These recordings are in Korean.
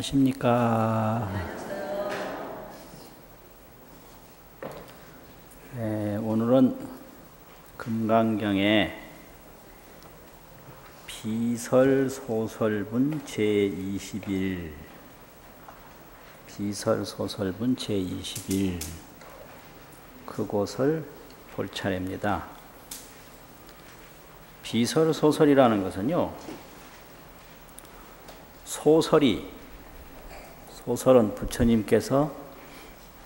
안녕하십니까. 오늘은 금강경의 비설소설분 제21 비설소설분 제21 그곳을 볼 차례입니다. 비설소설이라는 것은요, 소설은 부처님께서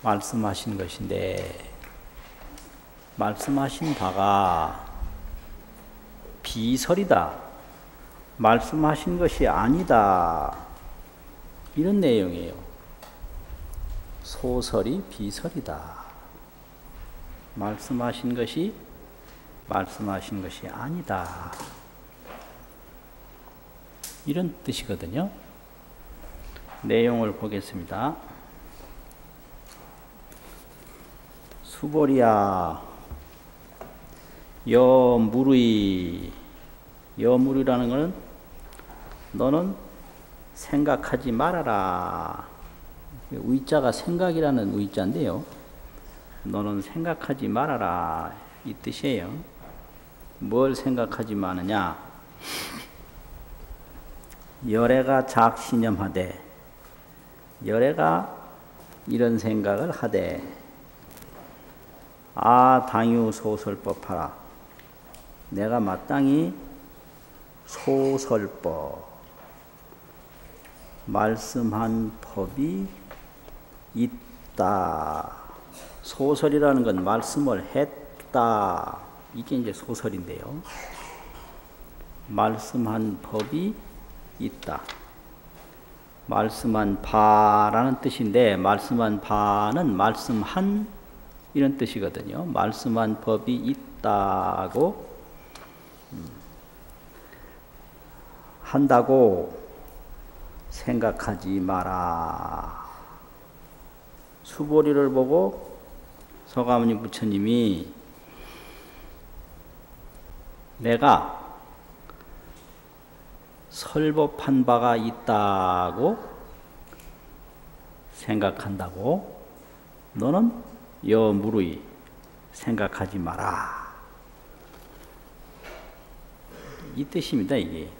말씀하신 것인데, 말씀하신 바가 비설이다, 말씀하신 것이 아니다, 이런 내용이에요. 소설이 비설이다, 말씀하신 것이 아니다, 이런 뜻이거든요. 내용을 보겠습니다. 수보리야, 여무리라는 것은 너는 생각하지 말아라. 의자가 생각이라는 의자인데요, 너는 생각하지 말아라, 이 뜻이에요. 뭘 생각하지 마느냐? 열애가 작신념하되, 열애가 이런 생각을 하되, 당유 소설법하라. 내가 마땅히 소설법, 말씀한 법이 있다. 소설이라는 건 말씀을 했다, 이게 이제 소설인데요. 말씀한 법이 있다. 말씀한 바라는 뜻인데, 말씀한 바는 말씀한 이런 뜻이거든요. 말씀한 법이 있다고 한다고 생각하지 마라. 수보리를 보고 서가모니 부처님이 내가 설법한 바가 있다고 생각한다고 너는 여무르이 생각하지 마라, 이 뜻입니다. 이게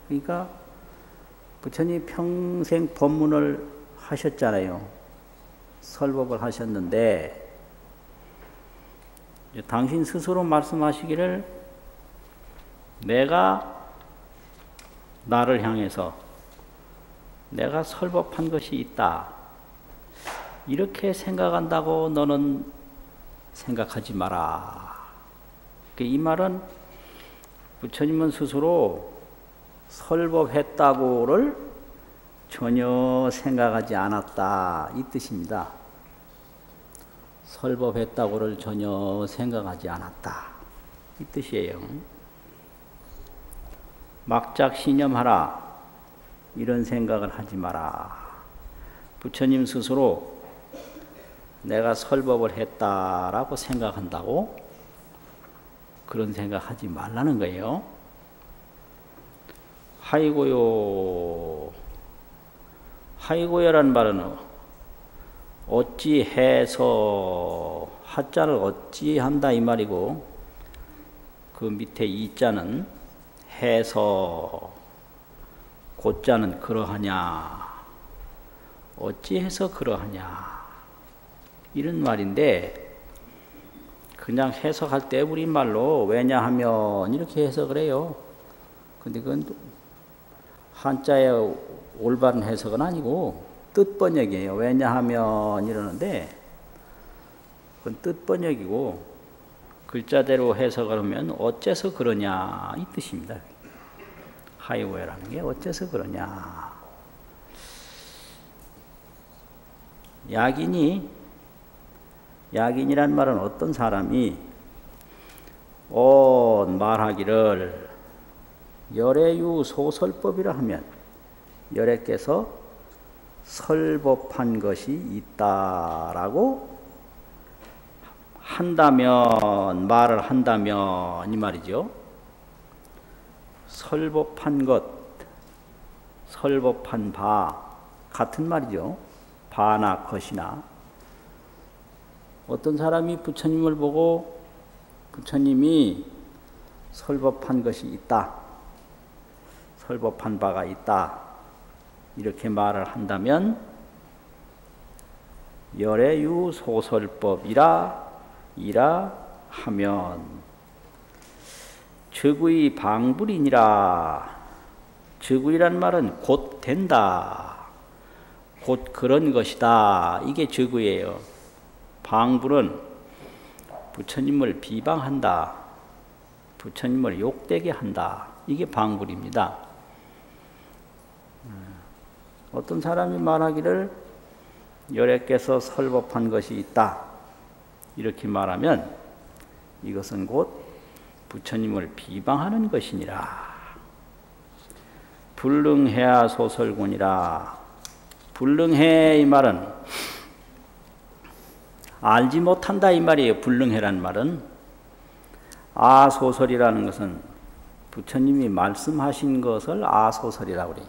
그러니까 부처님이 평생 법문을 하셨잖아요. 설법을 하셨는데, 당신 스스로 말씀하시기를 내가 나를 향해서 내가 설법한 것이 있다, 이렇게 생각한다고 너는 생각하지 마라. 이 말은 부처님은 스스로 설법했다고를 전혀 생각하지 않았다, 이 뜻입니다. 설법했다고를 전혀 생각하지 않았다, 이 뜻이에요. 막작신념하라, 이런 생각을 하지 마라. 부처님 스스로 내가 설법을 했다라고 생각한다고 그런 생각하지 말라는 거예요. 하이고요라는 말은 어찌해서, 하자를 어찌한다 이 말이고, 그 밑에 이자는 해서, 고자는 그러하냐, 어찌해서 그러하냐, 이런 말인데, 그냥 해석할 때 우리말로 왜냐하면 이렇게 해석을 해요. 근데 그건 한자의 올바른 해석은 아니고 뜻 번역이에요. 왜냐하면 이러는데 그건 뜻 번역이고, 글자대로 해석을 하면 어째서 그러냐, 이 뜻입니다. 하이고야라는 게 어째서 그러냐. 야긴이란 말은 어떤 사람이 말하기를 열애유 소설법이라 하면, 열애께서 설법한 것이 있다라고 한다면, 말을 한다면 이 말이죠. 설법한 것, 설법한 바 같은 말이죠. 바나 컷이나. 어떤 사람이 부처님을 보고 부처님이 설법한 것이 있다, 설법한 바가 있다, 이렇게 말을 한다면 열애유 소설법이라 하면 즉의 방불이니라. 즉의란 말은 곧 된다, 곧 그런 것이다, 이게 즉의예요. 방불은 부처님을 비방한다, 부처님을 욕되게 한다, 이게 방불입니다. 어떤 사람이 말하기를 열애께서 설법한 것이 있다, 이렇게 말하면 이것은 곧 부처님을 비방하는 것이니라. 불능해야 소설군이라. 불능해 이 말은 알지 못한다 이 말이에요. 불능해란 말은. 아소설이라는 것은 부처님이 말씀하신 것을 아소설이라고 그래요.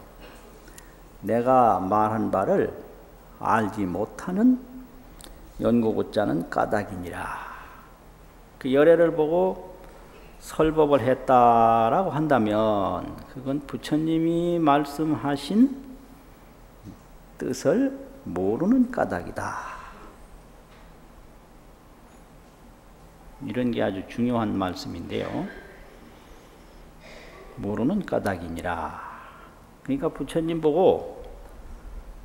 내가 말한 바를 알지 못하는 연고고자는 까닭이니라. 그 열애를 보고 설법을 했다라고 한다면 그건 부처님이 말씀하신 뜻을 모르는 까닭이다. 이런 게 아주 중요한 말씀인데요. 모르는 까닭이니라. 그러니까 부처님 보고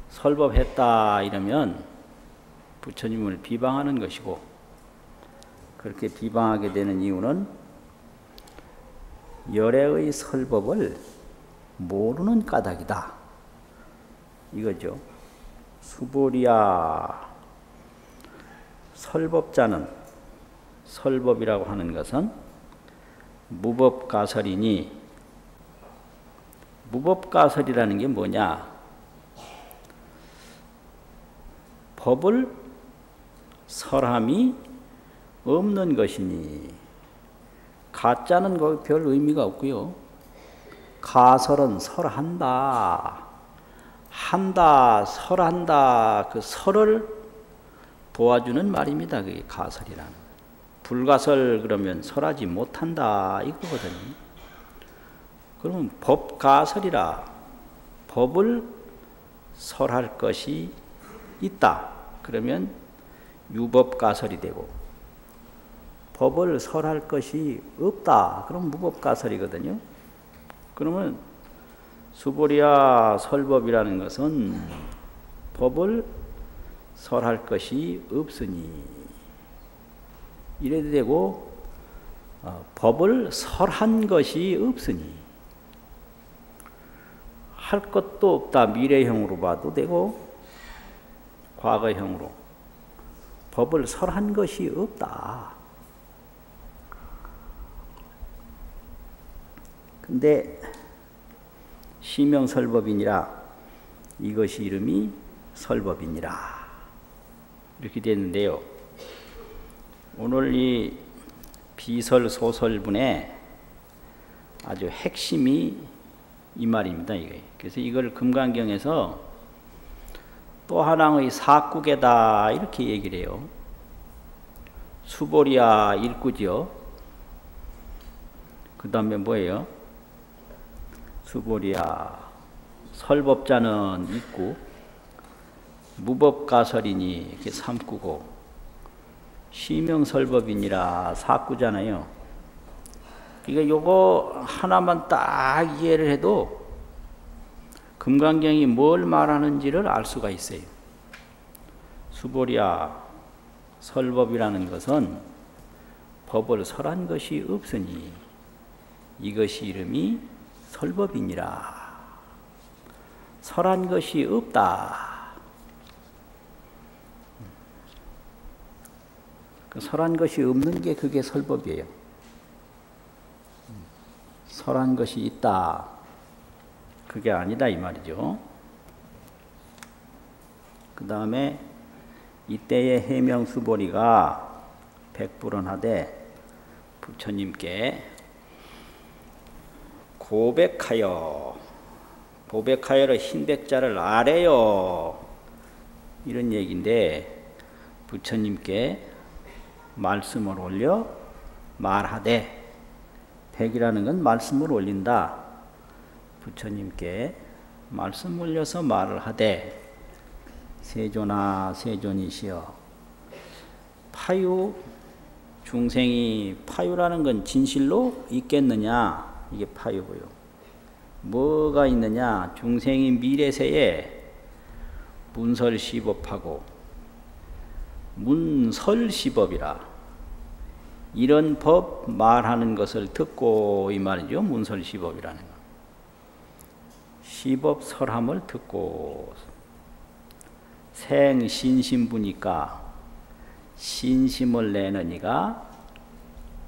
설법했다 이러면 부처님을 비방하는 것이고, 그렇게 비방하게 되는 이유는 열애의 설법을 모르는 까닭이다, 이거죠. 수보리야. 설법자는, 설법이라고 하는 것은 무법가설이니, 무법가설이라는 게 뭐냐? 법을 설함이 없는 것이니, 가짜는 거기 별 의미가 없고요. 가설은 설한다, 한다, 설한다, 그 설을 도와주는 말입니다. 그게 가설이라는. 불가설 그러면 설하지 못한다 이거거든요. 그러면 법가설이라, 법을 설할 것이 있다 그러면 유법가설이 되고, 법을 설할 것이 없다 그럼 무법가설이거든요. 그러면 수보리야 설법이라는 것은 법을 설할 것이 없으니, 이래도 되고 법을 설한 것이 없으니, 할 것도 없다 미래형으로 봐도 되고 과거형으로, 법을 설한 것이 없다. 근데 시명설법이니라, 이것이 이름이 설법이니라, 이렇게 되는데요. 오늘 이 비설소설분의 아주 핵심이 이 말입니다. 이게. 그래서 이걸 금강경에서 또 하나의 사구계다 이렇게 얘기를 해요. 수보리야 일구죠. 그 다음에 뭐예요? 수보리야 설법자는 일구, 무법가설이니 이렇게 삼구고, 시명설법이니라 사구잖아요. 그러니까 요거 하나만 딱 이해를 해도 금강경이 뭘 말하는지를 알 수가 있어요. 수보리야 설법이라는 것은 법을 설한 것이 없으니 이것이 이름이 설법이니라. 설한 것이 없다. 그 설한 것이 없는 게 그게 설법이에요. 설한 것이 있다, 그게 아니다 이 말이죠. 그 다음에 이때의 해명수보리가 백불언하되 부처님께 고백하여, 보백하여라 흰백자를 아래요. 이런 얘기인데 부처님께 말씀을 올려 말하되, 백이라는 건 말씀을 올린다. 부처님께 말씀 올려서 말을 하되, 세존아 세존이시여, 파유, 중생이 파유라는 건 진실로 있겠느냐, 이게 파유고요. 뭐가 있느냐, 중생이 미래세에 문설시법하고 문설시법이라, 이런 법 말하는 것을 듣고, 이 말이죠. 문설시법이라는 거. 시법 설함을 듣고, 생신심부니까 신심을 내는 이가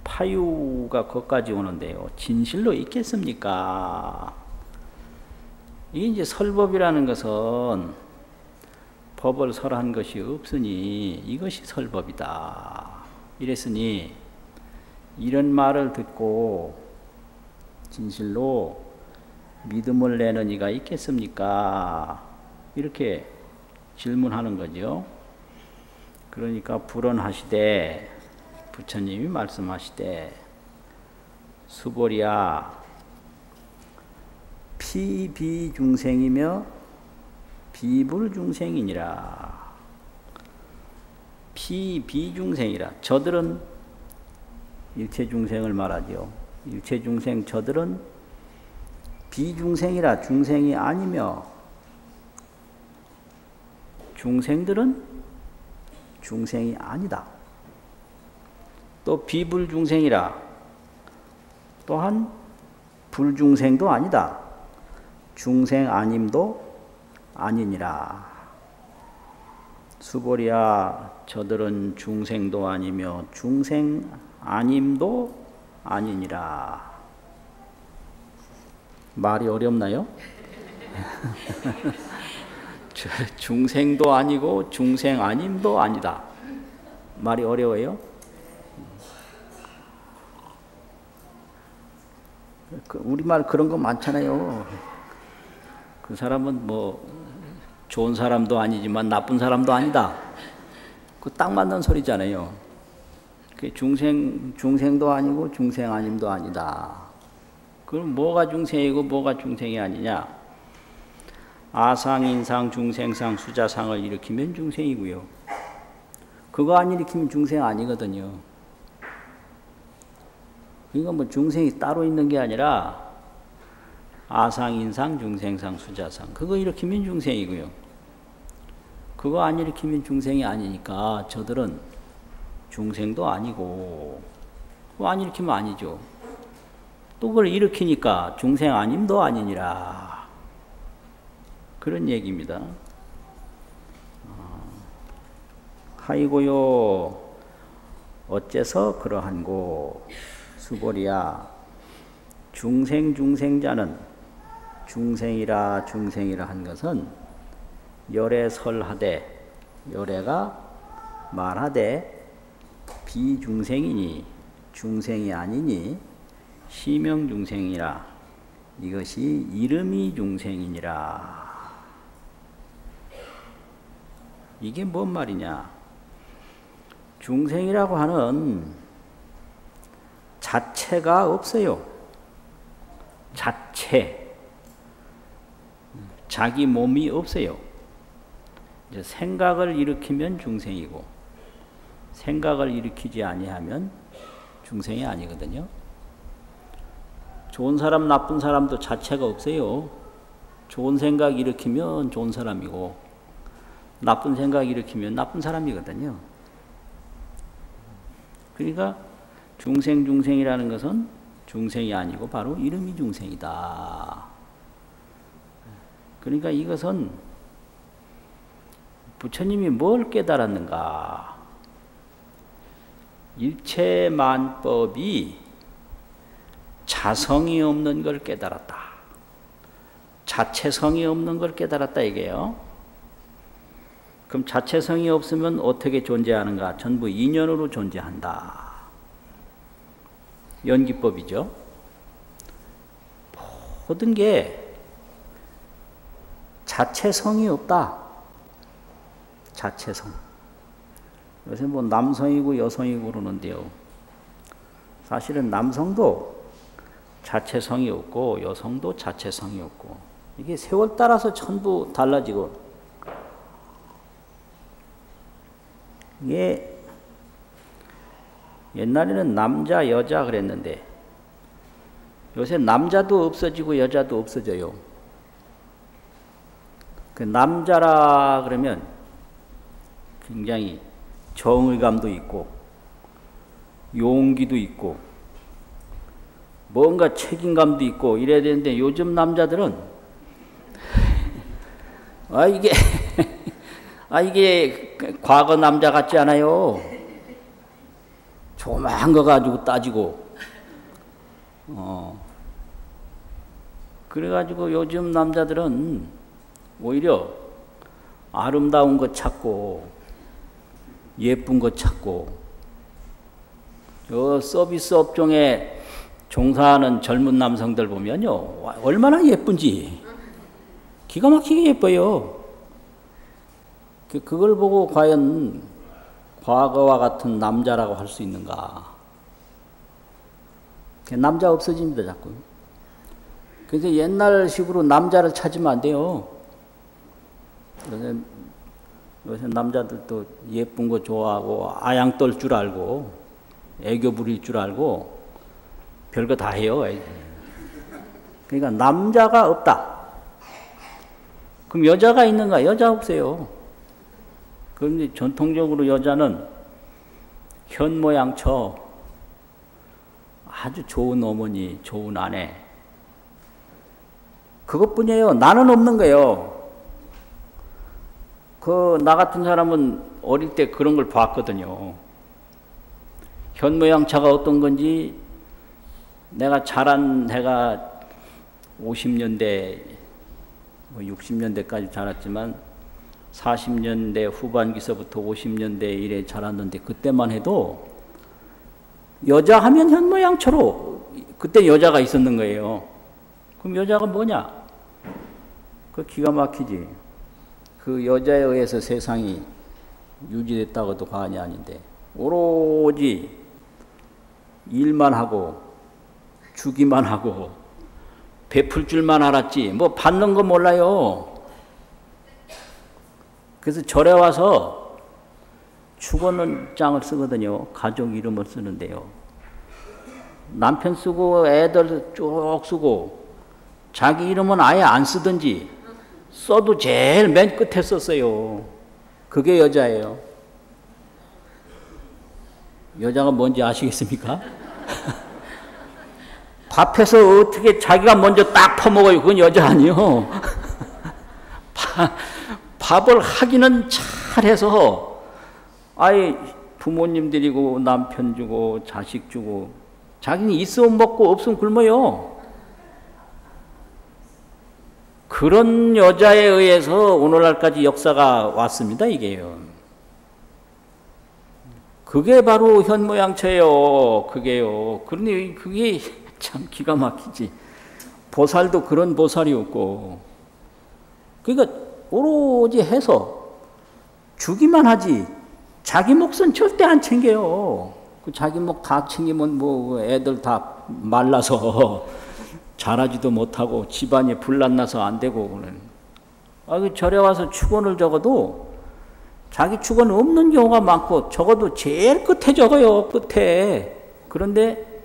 파유가 거기까지 오는데요. 진실로 있겠습니까? 이게 이제 설법이라는 것은 법을 설한 것이 없으니 이것이 설법이다. 이랬으니 이런 말을 듣고 진실로 믿음을 내는 이가 있겠습니까? 이렇게 질문하는 거죠. 그러니까 불언하시되, 부처님이 말씀하시되, 수보리야, 피비중생이며 비불중생이니라. 피비중생이라. 저들은 일체중생을 말하죠. 일체중생 저들은 비중생이라, 중생이 아니며, 중생들은 중생이 아니다. 또 비불중생이라, 또한 불중생도 아니다. 중생 아님도 아니니라. 수보리야, 저들은 중생도 아니며 중생 아님도 아니니라. 말이 어렵나요? 중생도 아니고 중생 아님도 아니다. 말이 어려워요? 우리말 그런 거 많잖아요. 그 사람은 뭐 좋은 사람도 아니지만 나쁜 사람도 아니다. 그 딱 맞는 소리잖아요. 중생도 아니고 중생 아님도 아니다. 그럼 뭐가 중생이고 뭐가 중생이 아니냐? 아상, 인상, 중생상, 수자상을 일으키면 중생이고요. 그거 안 일으키면 중생 아니거든요. 그러니까 뭐 중생이 따로 있는 게 아니라 아상, 인상, 중생상, 수자상, 그거 일으키면 중생이고요. 그거 안 일으키면 중생이 아니니까 저들은 중생도 아니고, 그거 안 일으키면 아니죠. 또 그걸 일으키니까 중생 아님도 아니니라. 그런 얘기입니다. 하이고요, 어째서 그러한고. 수보리야, 중생자는, 중생이라 한 것은 열애설하되, 열애가 말하되, 비중생이니 중생이 아니니 시명중생이라, 이것이 이름이 중생이니라. 이게 뭔 말이냐? 중생이라고 하는 자체가 없어요. 자체. 자기 몸이 없어요. 이제 생각을 일으키면 중생이고, 생각을 일으키지 아니하면 중생이 아니거든요. 좋은 사람, 나쁜 사람도 자체가 없어요. 좋은 생각 일으키면 좋은 사람이고, 나쁜 생각 일으키면 나쁜 사람이거든요. 그러니까 중생이라는 것은 중생이 아니고 바로 이름이 중생이다. 그러니까 이것은 부처님이 뭘 깨달았는가? 일체만법이 자성이 없는 걸 깨달았다. 자체성이 없는 걸 깨달았다 이게요. 그럼 자체성이 없으면 어떻게 존재하는가? 전부 인연으로 존재한다. 연기법이죠. 모든 게 자체성이 없다. 자체성. 요새 뭐 남성이고 여성이고 그러는데요. 사실은 남성도 자체성이 없고 여성도 자체성이 없고 이게 세월 따라서 전부 달라지고 이게 옛날에는 남자 여자 그랬는데 요새 남자도 없어지고 여자도 없어져요. 그 남자라 그러면 굉장히 정의감도 있고 용기도 있고 뭔가 책임감도 있고 이래야 되는데 요즘 남자들은 이게 과거 남자 같지 않아요. 조그만 거 가지고 따지고 그래가지고 요즘 남자들은 오히려 아름다운 거 찾고 예쁜 거 찾고 저 서비스 업종에 종사하는 젊은 남성들 보면요 얼마나 예쁜지 기가 막히게 예뻐요. 그걸 보고 과연 과거와 같은 남자라고 할 수 있는가? 남자 없어집니다 자꾸. 그래서 옛날식으로 남자를 찾으면 안 돼요. 요새 남자들도 예쁜 거 좋아하고 아양 떨 줄 알고 애교 부릴 줄 알고 별거 다 해요. 그러니까 남자가 없다. 그럼 여자가 있는가? 여자 없어요. 그런데 전통적으로 여자는 현모양처 아주 좋은 어머니, 좋은 아내 그것뿐이에요. 나는 없는 거예요. 나 같은 사람은 어릴 때 그런 걸 봤거든요. 현모양처가 어떤 건지 내가 자란 해가 50년대, 60년대까지 자랐지만 40년대 후반기서부터 50년대 이래 자랐는데 그때만 해도 여자 하면 현모양처로 그때 여자가 있었는 거예요. 그럼 여자가 뭐냐? 그 기가 막히지. 그 여자에 의해서 세상이 유지됐다고도 과언이 아닌데 오로지 일만 하고 주기만 하고 베풀 줄만 알았지 뭐 받는 거 몰라요. 그래서 절에 와서 축원은 장을 쓰거든요. 가족 이름을 쓰는데요. 남편 쓰고 애들 쭉 쓰고 자기 이름은 아예 안 쓰든지 써도 제일 맨 끝에 썼어요. 그게 여자예요. 여자가 뭔지 아시겠습니까? 밥해서 어떻게 자기가 먼저 딱 퍼먹어요. 그건 여자 아니요. 밥을 하기는 잘해서 아예 부모님 드리고 남편 주고 자식 주고 자기는 있으면 먹고 없으면 굶어요. 그런 여자에 의해서 오늘날까지 역사가 왔습니다. 이게요. 그게 바로 현모양처예요. 그게요. 그런데 그게 참 기가 막히지. 보살도 그런 보살이 없고 그러니까 오로지 해서 주기만 하지 자기 몫은 절대 안 챙겨요. 그 자기 몫 다 챙기면 뭐 애들 다 말라서 자라지도 못하고 집안이 불난나서 안 되고 그 절에 와서 축원을 적어도 자기 축원 없는 경우가 많고 적어도 제일 끝에 적어요. 끝에. 그런데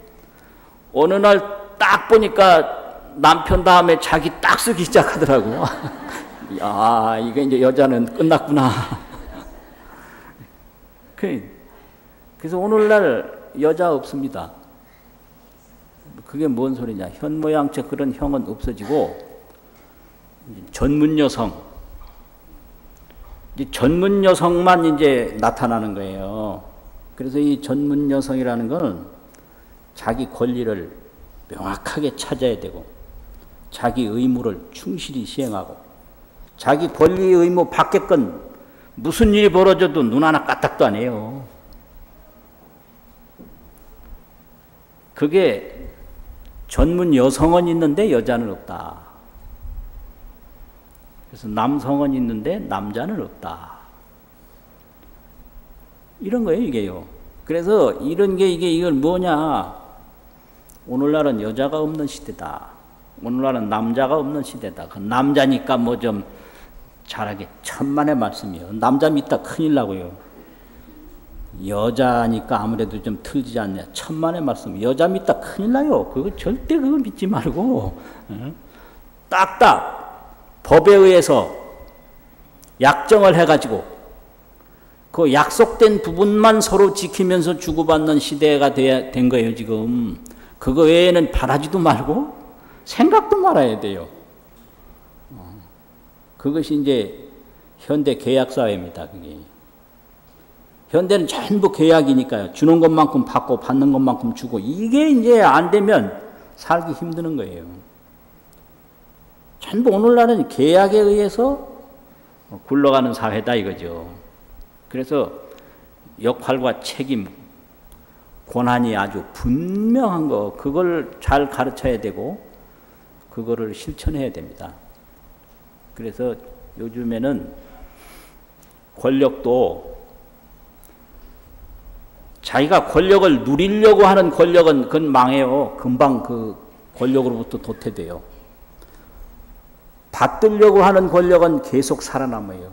어느 날 딱 보니까 남편 다음에 자기 딱 쓰기 시작하더라고요. 야, 이게 이제 여자는 끝났구나. 그래서 오늘날 여자 없습니다. 그게 뭔 소리냐. 현모양처 그런 형은 없어지고 전문 여성. 이제 전문 여성만 이제 나타나는 거예요. 그래서 이 전문 여성이라는 거는 자기 권리를 명확하게 찾아야 되고 자기 의무를 충실히 시행하고 자기 권리 의무 밖에건 무슨 일이 벌어져도 눈 하나 까딱도 안 해요. 그게 전문 여성은 있는데 여자는 없다. 그래서 남성은 있는데 남자는 없다. 이런 거예요, 이게요. 그래서 이런 게 이걸 뭐냐. 오늘날은 여자가 없는 시대다. 오늘날은 남자가 없는 시대다. 그 남자니까 뭐 좀 잘하게 천만의 말씀이요. 남자 믿다 큰일 나고요. 여자니까 아무래도 좀 틀리지 않냐. 천만의 말씀. 여자 믿다 큰일 나요. 그거 절대 그거 믿지 말고 딱딱 법에 의해서 약정을 해가지고 그 약속된 부분만 서로 지키면서 주고받는 시대가 된 거예요, 지금. 그거 외에는 바라지도 말고 생각도 말아야 돼요. 그것이 이제 현대 계약사회입니다, 그게. 현대는 전부 계약이니까요. 주는 것만큼 받고 받는 것만큼 주고 이게 이제 안 되면 살기 힘드는 거예요. 전부 오늘날은 계약에 의해서 굴러가는 사회다 이거죠. 그래서 역할과 책임, 권한이 아주 분명한 거 그걸 잘 가르쳐야 되고 그거를 실천해야 됩니다. 그래서 요즘에는 권력도 자기가 권력을 누리려고 하는 권력은 그건 망해요. 금방 그 권력으로부터 도태돼요. 받들려고 하는 권력은 계속 살아남아요.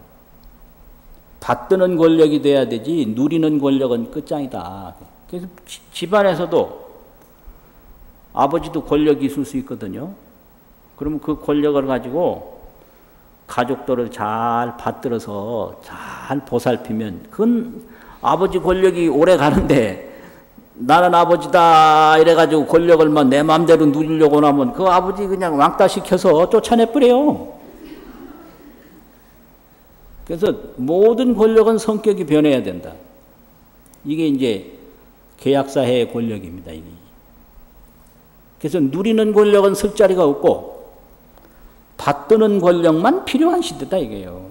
받드는 권력이 돼야 되지 누리는 권력은 끝장이다. 그래서 집안에서도 아버지도 권력이 있을 수 있거든요. 그러면 그 권력을 가지고 가족들을 잘 받들어서 잘 보살피면 그건 아버지 권력이 오래 가는데 나는 아버지다 이래가지고 권력을 막 내 마음대로 누리려고 하면 그 아버지 그냥 왕따 시켜서 쫓아내버려요. 그래서 모든 권력은 성격이 변해야 된다. 이게 이제 계약사회의 권력입니다. 이게. 그래서 누리는 권력은 쓸 자리가 없고 받드는 권력만 필요한 시대다 이게요.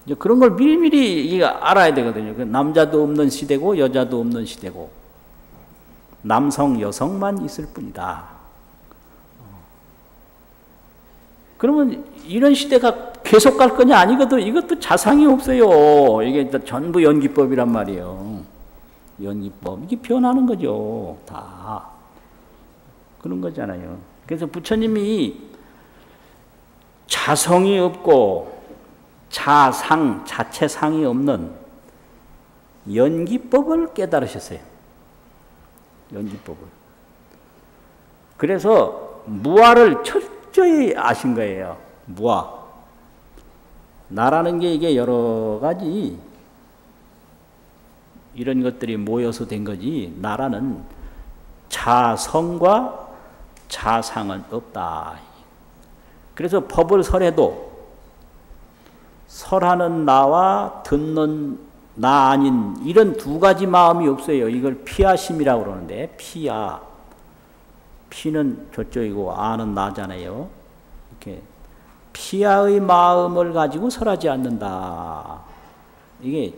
이제 그런 걸 미리미리 알아야 되거든요. 남자도 없는 시대고 여자도 없는 시대고 남성, 여성만 있을 뿐이다. 그러면 이런 시대가 계속 갈 거냐 아니거든. 이것도 자상이 없어요. 이게 전부 연기법이란 말이에요. 연기법. 이게 변하는 거죠. 다. 그런 거잖아요. 그래서 부처님이 자성이 없고 자상, 자체상이 없는 연기법을 깨달으셨어요. 연기법을. 그래서 무아를 철저히 아신 거예요. 무아. 나라는 게 이게 여러 가지 이런 것들이 모여서 된 거지 나라는 자성과 자상은 없다. 그래서 법을 설해도 설하는 나와 듣는 나 아닌 이런 두 가지 마음이 없어요. 이걸 피아심이라고 그러는데 피아. 피는 저쪽이고 아는 나잖아요. 이렇게 피아의 마음을 가지고 설하지 않는다. 이게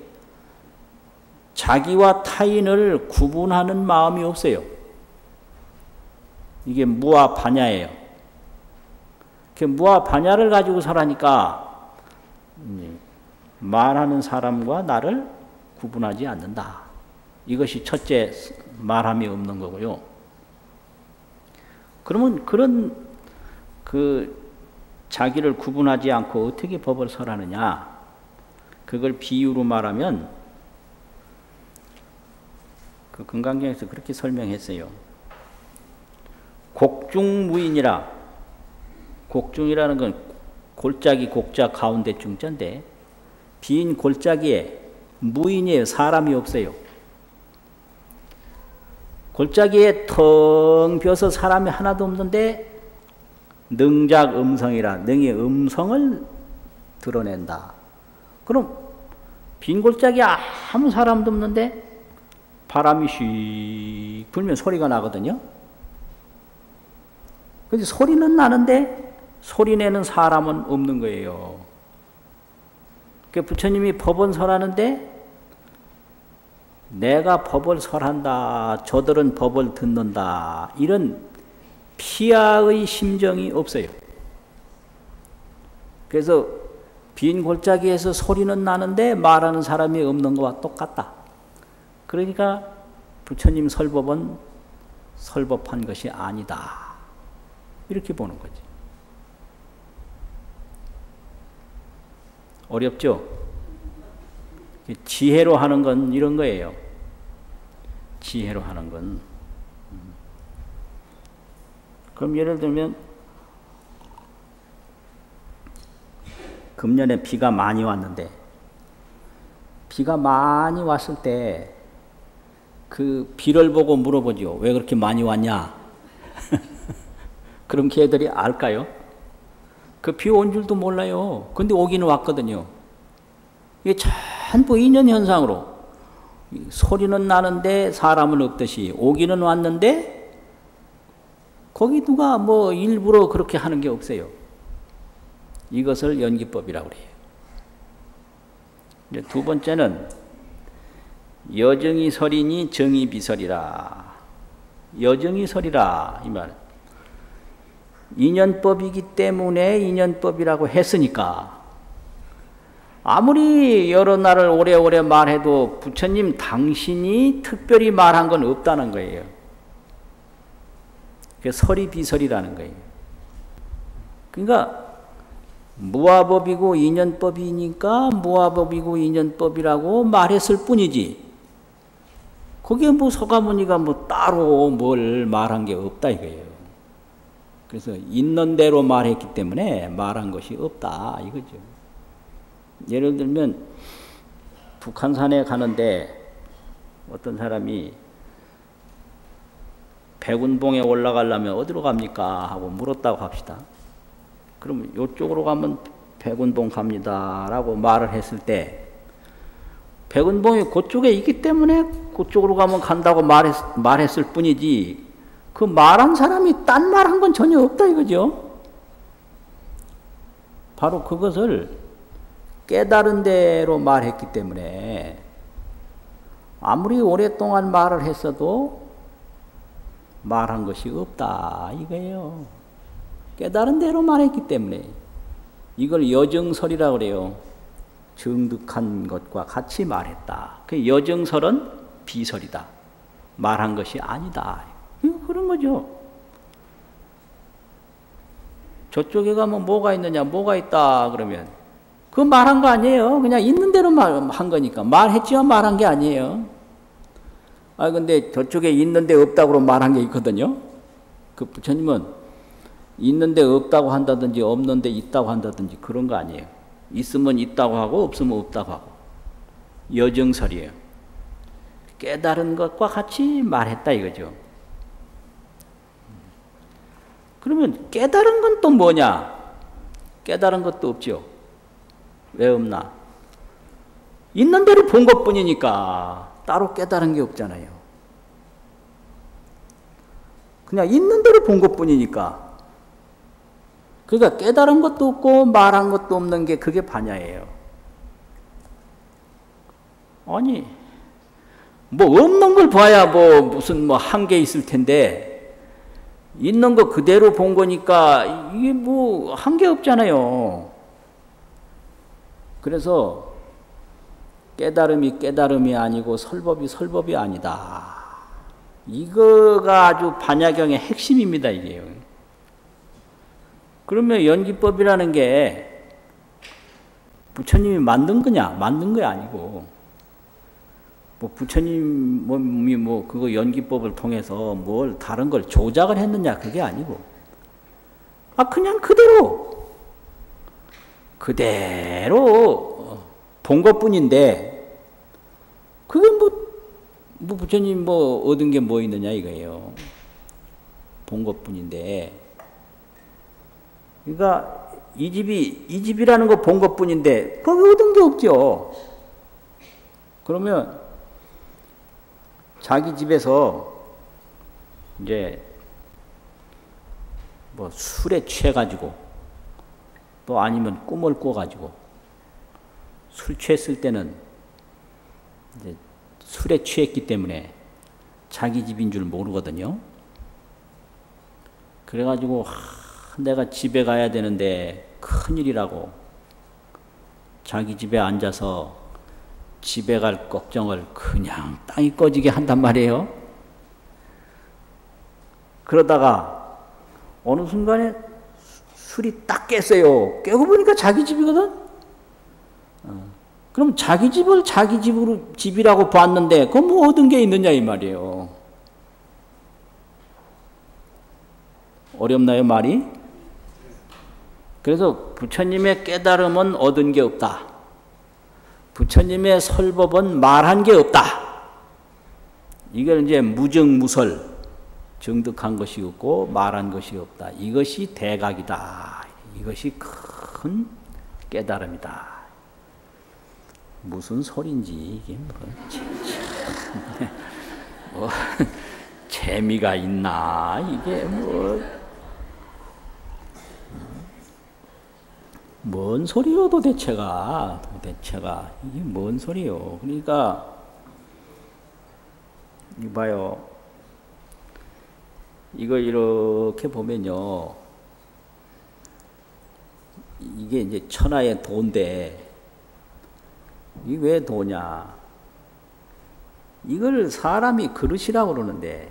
자기와 타인을 구분하는 마음이 없어요. 이게 무아 반야예요. 무아 반야를 가지고 설하니까 말하는 사람과 나를 구분하지 않는다. 이것이 첫째 말함이 없는 거고요. 그러면 그런 자기를 구분하지 않고 어떻게 법을 설하느냐? 그걸 비유로 말하면 그 금강경에서 그렇게 설명했어요. 곡중무인이라. 곡중이라는 건 골짜기 곡자 가운데 중자인데 빈 골짜기에 무인이에요. 사람이 없어요. 골짜기에 텅 비어서 사람이 하나도 없는데 능작 음성이라 능의 음성을 드러낸다. 그럼 빈 골짜기에 아무 사람도 없는데 바람이 씩 불면 소리가 나거든요. 근데 소리는 나는데 소리 내는 사람은 없는 거예요. 그러니까 부처님이 법은 설하는데 내가 법을 설한다. 저들은 법을 듣는다. 이런 피아의 심정이 없어요. 그래서 빈 골짜기에서 소리는 나는데 말하는 사람이 없는 것과 똑같다. 그러니까 부처님 설법은 설법한 것이 아니다. 이렇게 보는 거지. 어렵죠? 지혜로 하는 건 이런 거예요. 지혜로 하는 건. 그럼 예를 들면 금년에 비가 많이 왔는데 비가 많이 왔을 때 그 비를 보고 물어보죠. 왜 그렇게 많이 왔냐? 그럼 걔들이 알까요? 그 비 온 줄도 몰라요. 근데 오기는 왔거든요. 이게 전부 인연현상으로 소리는 나는데 사람은 없듯이 오기는 왔는데 거기 누가 뭐 일부러 그렇게 하는 게 없어요. 이것을 연기법이라고 그래요. 이제 두 번째는 여정이 설이니 정이 비설이라. 여정이 설이라 이 말. 인연법이기 때문에 인연법이라고 했으니까 아무리 여러 날을 오래오래 말해도 부처님 당신이 특별히 말한 건 없다는 거예요. 그게 설이 비설이라는 거예요. 그러니까 무아법이고 인연법이니까 무아법이고 인연법이라고 말했을 뿐이지 거기에 뭐 서가모니가 뭐 따로 뭘 말한 게 없다 이거예요. 그래서 있는 대로 말했기 때문에 말한 것이 없다 이거죠. 예를 들면 북한산에 가는데 어떤 사람이 백운봉에 올라가려면 어디로 갑니까? 하고 물었다고 합시다. 그러면 이쪽으로 가면 백운봉 갑니다 라고 말을 했을 때 백운봉이 그쪽에 있기 때문에 그쪽으로 가면 간다고 말했을 뿐이지 그 말한 사람이 딴 말한 건 전혀 없다 이거죠. 바로 그것을 깨달은 대로 말했기 때문에 아무리 오랫동안 말을 했어도 말한 것이 없다 이거예요. 깨달은 대로 말했기 때문에 이걸 여정설이라고 그래요. 정득한 것과 같이 말했다. 그 여정설은 비설이다. 말한 것이 아니다. 그런 거죠. 저쪽에 가면 뭐가 있느냐, 뭐가 있다 그러면 그 말한 거 아니에요. 그냥 있는 대로 말한 거니까. 말했지요, 말한 게 아니에요. 아 근데 저쪽에 있는데 없다고 말한 게 있거든요. 그 부처님은 있는데 없다고 한다든지 없는데 있다고 한다든지 그런 거 아니에요. 있으면 있다고 하고 없으면 없다고 하고 여정설이에요. 깨달은 것과 같이 말했다 이거죠. 그러면 깨달은 건 또 뭐냐? 깨달은 것도 없죠. 왜 없나? 있는 대로 본 것뿐이니까 따로 깨달은 게 없잖아요. 그냥 있는 대로 본 것뿐이니까. 그러니까 깨달은 것도 없고 말한 것도 없는 게 그게 반야예요. 아니 뭐 없는 걸 봐야 뭐 무슨 뭐 한계 있을 텐데 있는 거 그대로 본 거니까 이게 뭐 한계 없잖아요. 그래서 깨달음이 깨달음이 아니고 설법이 설법이 아니다. 이거가 아주 반야경의 핵심입니다 이게요. 그러면 연기법이라는 게 부처님이 만든 거냐? 만든 게 아니고 뭐 부처님이 뭐 그거 연기법을 통해서 뭘 다른 걸 조작을 했느냐? 그게 아니고 그냥 그대로 본 것뿐인데 그게 뭐 부처님 뭐 얻은 게 뭐 있느냐 이거예요. 본 것뿐인데 그러니까 이 집이라는 거 본 것뿐인데 거기 얻은 게 없죠. 그러면 자기 집에서 이제 뭐 술에 취해가지고 또 아니면 꿈을 꿔가지고 술 취했을 때는 이제 술에 취했기 때문에 자기 집인 줄 모르거든요. 그래가지고 내가 집에 가야 되는데 큰일이라고 자기 집에 앉아서 집에 갈 걱정을 그냥 땅이 꺼지게 한단 말이에요. 그러다가 어느 순간에 술이 딱 깼어요. 깨고 보니까 자기 집이거든. 그럼 자기 집을 자기 집이라고 봤는데 그건 뭐 얻은 게 있느냐 이 말이에요. 어렵나요 말이? 그래서 부처님의 깨달음은 얻은 게 없다. 부처님의 설법은 말한 게 없다. 이걸 이제 무증무설, 정득한 것이 없고 말한 것이 없다. 이것이 대각이다. 이것이 큰 깨달음이다. 무슨 소린지 이게 뭐 재미가 있나 이게 뭔 소리요 도대체가 이게 뭔 소리요. 그러니까 이봐요. 이거 이렇게 보면요. 이게 이제 천하의 도인데 이게 왜 도냐. 이걸 사람이 그릇이라고 그러는데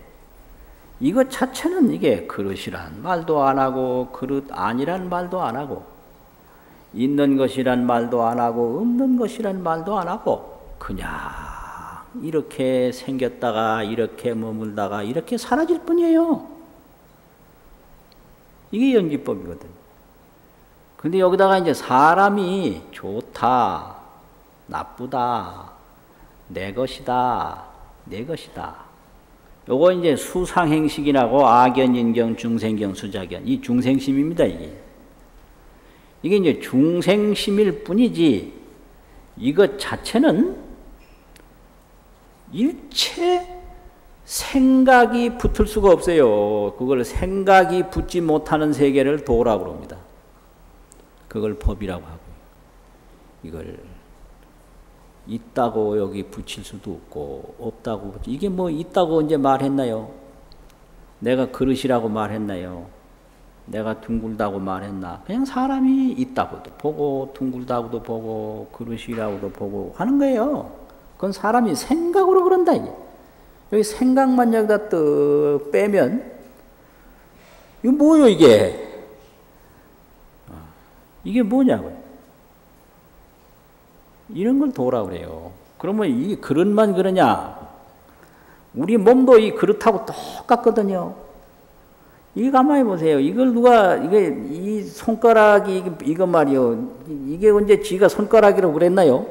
이것 자체는 이게 그릇이란 말도 안 하고 그릇 아니란 말도 안 하고 있는 것이란 말도 안 하고 없는 것이란 말도 안 하고 그냥 이렇게 생겼다가 이렇게 머물다가 이렇게 사라질 뿐이에요. 이게 연기법이거든. 근데 여기다가 이제 사람이 좋다, 나쁘다, 내 것이다, 내 것이다. 요거 이제 수상행식이라고 악연, 인경, 중생경, 수자견. 이 중생심입니다, 이게. 이게 이제 중생심일 뿐이지, 이것 자체는 일체 생각이 붙을 수가 없어요. 그걸 생각이 붙지 못하는 세계를 도라고 합니다. 그걸 법이라고 하고요. 이걸 있다고 여기 붙일 수도 없고 없다고 이게 뭐 있다고 언제 말했나요? 내가 그릇이라고 말했나요? 내가 둥글다고 말했나? 그냥 사람이 있다고도 보고 둥글다고도 보고 그릇이라고도 보고 하는 거예요. 그건 사람이 생각으로 그런다 이게. 여기 생각만 여기다 떡 빼면 이거 뭐요 이게? 이게 뭐냐고요? 이런 걸 도라 그래요. 그러면 이 그릇만 그러냐? 우리 몸도 이 그릇하고 똑같거든요. 이 가만히 보세요. 이걸 누가 이 손가락이 이거 말이요. 이게 언제 지가 손가락이라고 그랬나요?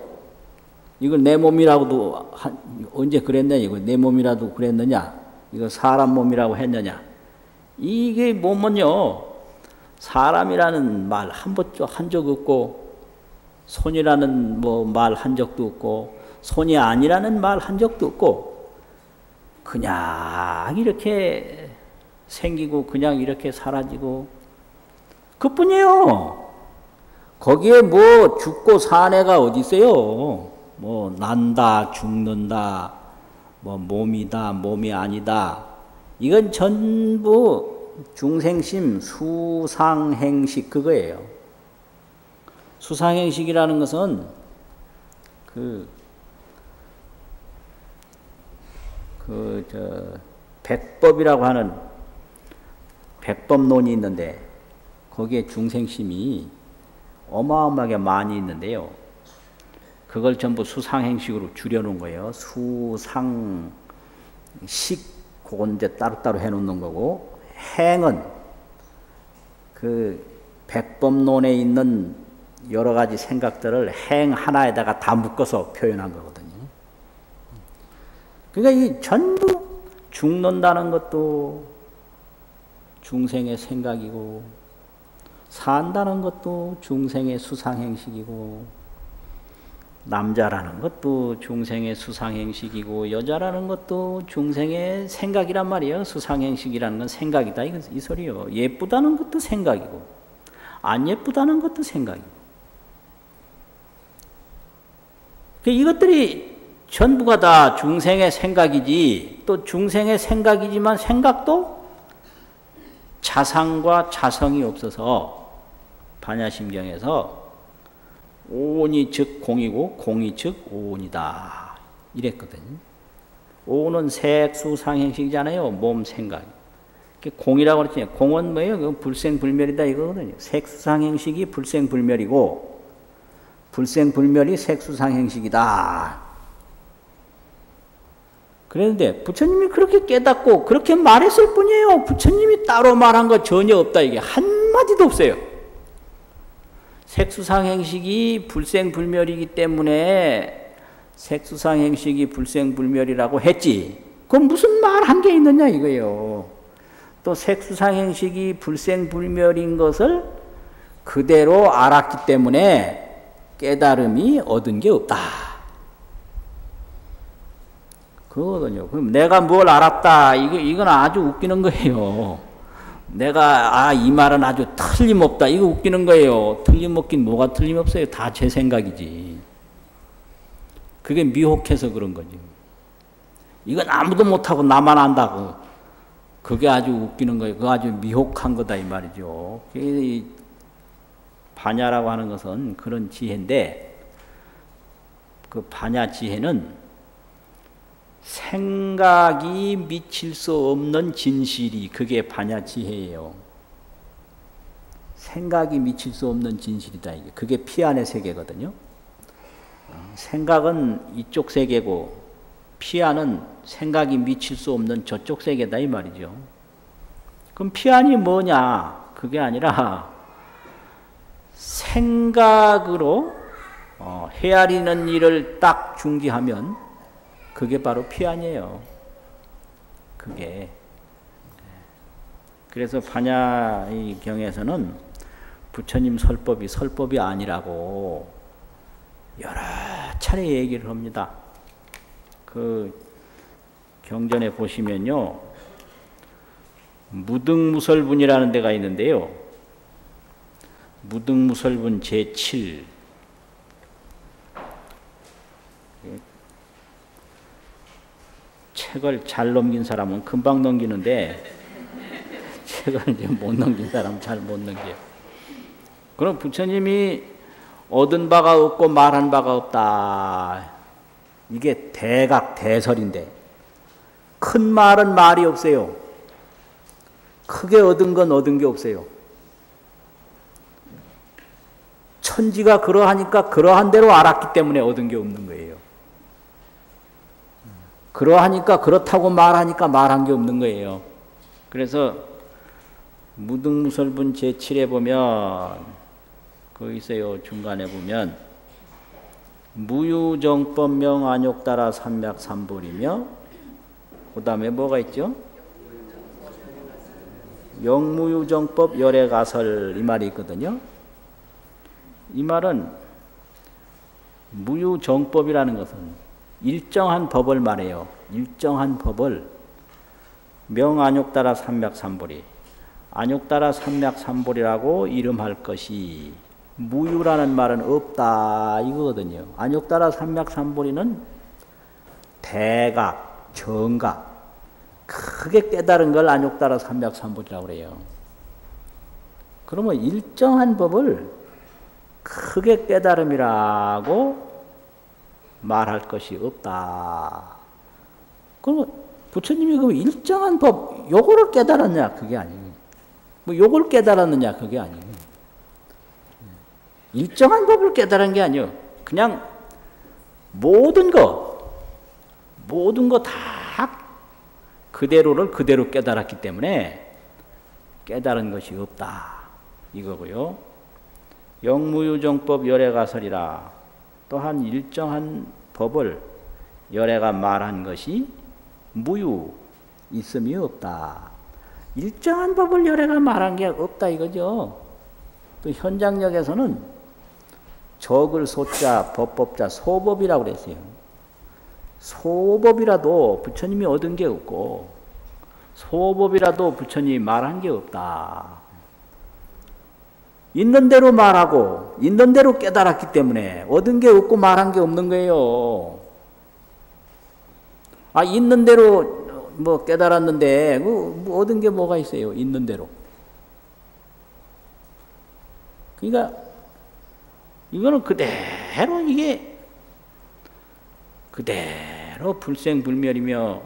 이걸 내 몸이라고도 언제 그랬냐? 이거 내 몸이라도 그랬느냐? 이거 사람 몸이라고 했느냐? 이게 몸은요. 사람이라는 말 한 적 없고 손이라는 뭐 말 한 적도 없고 손이 아니라는 말 한 적도 없고 그냥 이렇게 생기고 그냥 이렇게 사라지고 그뿐이에요. 거기에 뭐 죽고 사내가 어디 있어요? 뭐 난다, 죽는다, 뭐 몸이다, 몸이 아니다. 이건 전부 중생심 수상행식 그거예요. 수상행식이라는 것은 백법이라고 하는 백법론이 있는데 거기에 중생심이 어마어마하게 많이 있는데요. 그걸 전부 수상행식으로 줄여놓은 거예요. 수상식 그건 이제 따로따로 해놓는 거고 행은 그 백법론에 있는 여러 가지 생각들을 행 하나에다가 다 묶어서 표현한 거거든요. 그러니까 이 전부 죽는다는 것도 중생의 생각이고 산다는 것도 중생의 수상행식이고 남자라는 것도 중생의 수상행식이고 여자라는 것도 중생의 생각이란 말이에요. 수상행식이라는 건 생각이다 이 소리요. 예쁘다는 것도 생각이고 안 예쁘다는 것도 생각이고 이것들이 전부가 다 중생의 생각이지 또 중생의 생각이지만 생각도 자상과 자성이 없어서 반야심경에서 오온이 즉 공이고 공이 즉 오온이다 이랬거든요. 오온은 색수상행식이잖아요. 몸 생각. 공이라고 그랬잖아요. 공은 뭐예요? 그 불생불멸이다 이거거든요. 색수상행식이 불생불멸이고 불생불멸이 색수상행식이다. 그랬는데 부처님이 그렇게 깨닫고 그렇게 말했을 뿐이에요. 부처님이 따로 말한 거 전혀 없다. 이게 한마디도 없어요. 색수상행식이 불생불멸이기 때문에 색수상행식이 불생불멸이라고 했지. 그럼 무슨 말 한 게 있느냐 이거예요. 또 색수상행식이 불생불멸인 것을 그대로 알았기 때문에 깨달음이 얻은 게 없다. 그거거든요. 그럼 내가 뭘 알았다. 이건 아주 웃기는 거예요. 내가 이 말은 아주 틀림없다. 이거 웃기는 거예요. 틀림없긴 뭐가 틀림없어요. 다 제 생각이지. 그게 미혹해서 그런 거지. 이건 아무도 못하고 나만 안다고. 그게 아주 웃기는 거예요. 그거 아주 미혹한 거다 이 말이죠. 이 반야라고 하는 것은 그런 지혜인데 그 반야 지혜는 생각이 미칠 수 없는 진실이 그게 반야 지혜예요. 생각이 미칠 수 없는 진실이다. 이게. 그게 피안의 세계거든요. 생각은 이쪽 세계고 피안은 생각이 미칠 수 없는 저쪽 세계다 이 말이죠. 그럼 피안이 뭐냐? 그게 아니라 생각으로 헤아리는 일을 딱 중지하면 그게 바로 피안이에요. 그게. 그래서 반야의 경에서는 부처님 설법이 아니라고 여러 차례 얘기를 합니다. 그 경전에 보시면요. 무등무설분이라는 데가 있는데요. 무등무설분 제7 책을 잘 넘긴 사람은 금방 넘기는데 책을 이제 못 넘긴 사람은 잘 못 넘겨요. 그럼 부처님이 얻은 바가 없고 말한 바가 없다. 이게 대각 대설인데 큰 말은 말이 없어요. 크게 얻은 건 얻은 게 없어요. 천지가 그러하니까 그러한 대로 알았기 때문에 얻은 게 없는 거예요. 그러하니까 그렇다고 말하니까 말한 게 없는 거예요. 그래서 무등무설분 제7에 보면 그 있어요. 중간에 보면 무유정법명 안욕따라 삼맥삼불이며 그 다음에 뭐가 있죠? 영무유정법 열애가설 이 말이 있거든요. 이 말은 무유정법이라는 것은 일정한 법을 말해요. 일정한 법을 명안욕따라 삼맥삼불이 안욕따라 삼맥삼불이라고 이름할 것이 무유라는 말은 없다 이거거든요. 안욕따라 삼맥삼불이는 대각, 정각 크게 깨달은 걸 안욕따라 삼맥삼불이라고 그래요. 그러면 일정한 법을 크게 깨달음이라고 말할 것이 없다. 그러면 부처님이 그 일정한 법, 요거를 깨달았냐? 그게 아니에요. 뭐 요걸 깨달았느냐? 그게 아니에요. 일정한 법을 깨달은 게 아니에요. 그냥 모든 거 다 그대로를 그대로 깨달았기 때문에 깨달은 것이 없다. 이거고요. 영무유정법 열애가설이라 또한 일정한 법을 열애가 말한 것이 무유, 있음이 없다. 일정한 법을 열애가 말한 게 없다 이거죠. 또 현장력에서는 적을 소자, 법법자, 소법이라고 그랬어요. 소법이라도 부처님이 얻은 게 없고 소법이라도 부처님이 말한 게 없다. 있는 대로 말하고 있는 대로 깨달았기 때문에 얻은 게 없고 말한 게 없는 거예요. 있는 대로 뭐 깨달았는데 뭐 얻은 게 뭐가 있어요? 있는 대로. 그러니까 이거는 그대로 이게 그대로 불생불멸이며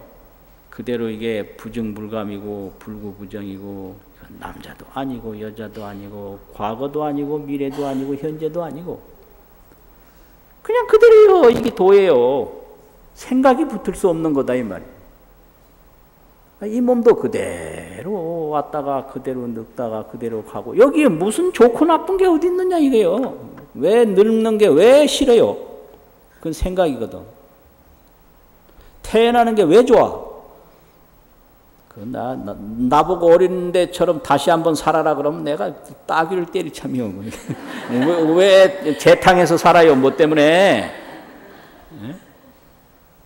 그대로 이게 부증불감이고 불구부정이고 남자도 아니고 여자도 아니고 과거도 아니고 미래도 아니고 현재도 아니고 그냥 그대로요. 이게 도예요. 생각이 붙을 수 없는 거다 이 말이에요. 이 몸도 그대로 왔다가 그대로 늙다가 그대로 가고 여기에 무슨 좋고 나쁜 게 어디 있느냐 이거예요. 왜 늙는 게 왜 싫어요? 그건 생각이거든. 태어나는 게 왜 좋아? 나보고 어린데처럼 다시 한번 살아라 그러면 내가 따귀를 때릴 참이요. 왜 재탕해서 살아요? 뭐 때문에?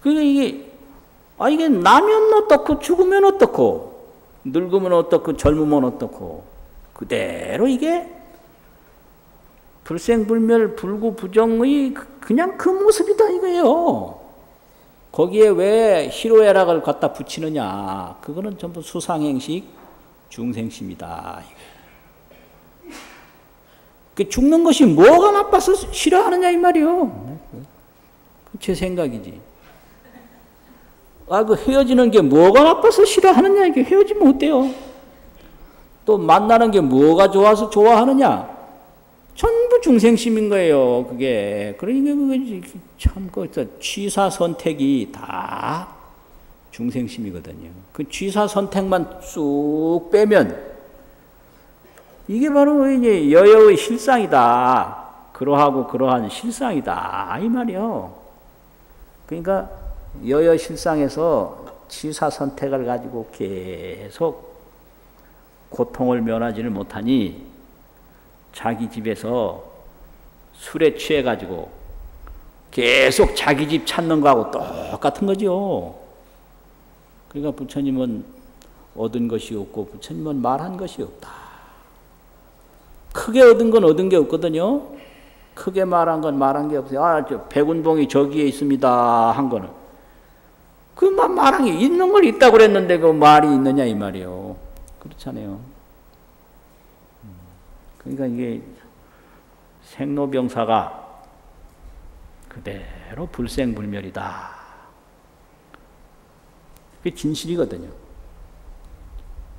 그게 이게 나면 어떻고 죽으면 어떻고 늙으면 어떻고 젊으면 어떻고 그대로 이게 불생불멸 불구부정의 그냥 그 모습이다 이거예요. 거기에 왜 희로애락을 갖다 붙이느냐. 그거는 전부 수상행식 중생심이다. 그 죽는 것이 뭐가 나빠서 싫어하느냐 이 말이요. 제 생각이지. 그 헤어지는 게 뭐가 나빠서 싫어하느냐. 이게 헤어지면 어때요? 또 만나는 게 뭐가 좋아서 좋아하느냐. 전부 중생심인 거예요, 그게. 그러니까 그게 참, 취사 선택이 다 중생심이거든요. 그 취사 선택만 쑥 빼면, 이게 바로 이제 여여의 실상이다. 그러하고 그러한 실상이다. 이 말이요. 그러니까 여여 실상에서 취사 선택을 가지고 계속 고통을 면하지를 못하니, 자기 집에서 술에 취해가지고 계속 자기 집 찾는 거하고 똑같은 거죠. 그러니까 부처님은 얻은 것이 없고 부처님은 말한 것이 없다. 크게 얻은 건 얻은 게 없거든요. 크게 말한 건 말한 게 없어요. 저 백운봉이 저기에 있습니다 한 거는 그 말한 게 있는 걸 있다고 그랬는데 그 말이 있느냐 이 말이에요. 그렇잖아요. 그러니까 이게 생로병사가 그대로 불생불멸이다. 그게 진실이거든요.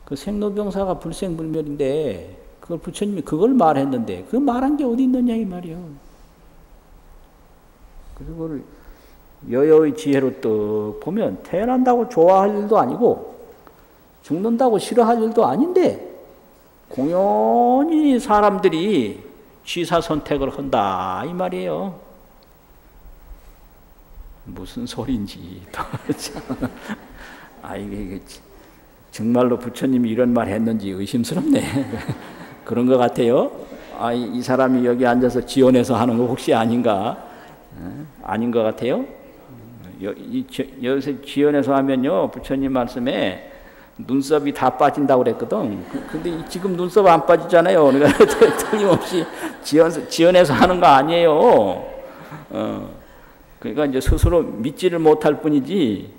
그 생로병사가 불생불멸인데 그걸 부처님이 그걸 말했는데 그 말한 게 어디 있느냐 이 말이요. 그걸 여여의 지혜로 또 보면 태어난다고 좋아할 일도 아니고 죽는다고 싫어할 일도 아닌데 공연히 사람들이 취사 선택을 한다 이 말이에요. 무슨 소리인지 이게 정말로 부처님이 이런 말 했는지 의심스럽네. 그런 것 같아요. 이 사람이 여기 앉아서 지원해서 하는 거 혹시 아닌가? 아닌 것 같아요. 여기서 지원해서 하면요 부처님 말씀에 눈썹이 다 빠진다고 그랬거든. 근데 지금 눈썹 안 빠지잖아요. 그러니까 틀림없이 지연해서 하는 거 아니에요. 그러니까 이제 스스로 믿지를 못할 뿐이지,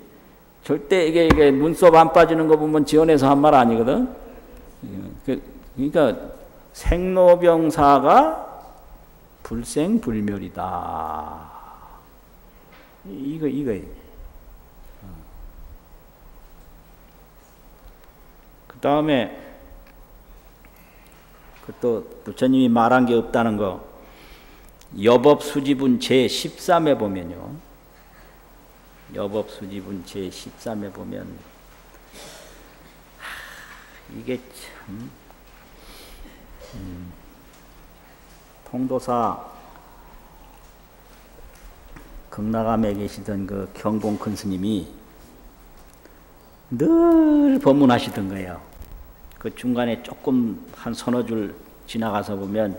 절대 이게 눈썹 안 빠지는 거 보면 지연해서 한 말 아니거든. 그러니까 생로병사가 불생불멸이다. 이거예요. 그 다음에 또 부처님이 말한 게 없다는 거, 여법수지분 제13에 보면요. 여법수지분 제13에 보면 이게 참 통도사 극락암에 계시던 그 경공 큰 스님이 늘 법문하시던 거예요. 그 중간에 조금 한 서너 줄 지나가서 보면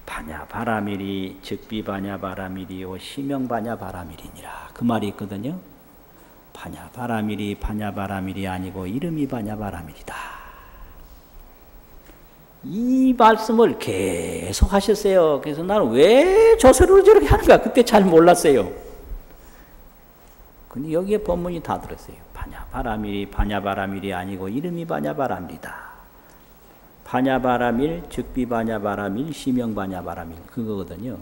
바냐바라밀이 즉비바냐바라밀이요 시명바냐바라밀이니라 그 말이 있거든요. 바냐바라밀이 바냐바라밀이 아니고 이름이 바냐바라밀이다. 이 말씀을 계속 하셨어요. 그래서 나는 왜 저서를 저렇게 하는가 그때 잘 몰랐어요. 근데 여기에 법문이 다 들었어요. 바냐바라밀이 바냐바라밀이 아니고 이름이 바냐바라밀이다. 반야바라밀, 즉비반야바라밀, 시명반야바라밀 그거거든요.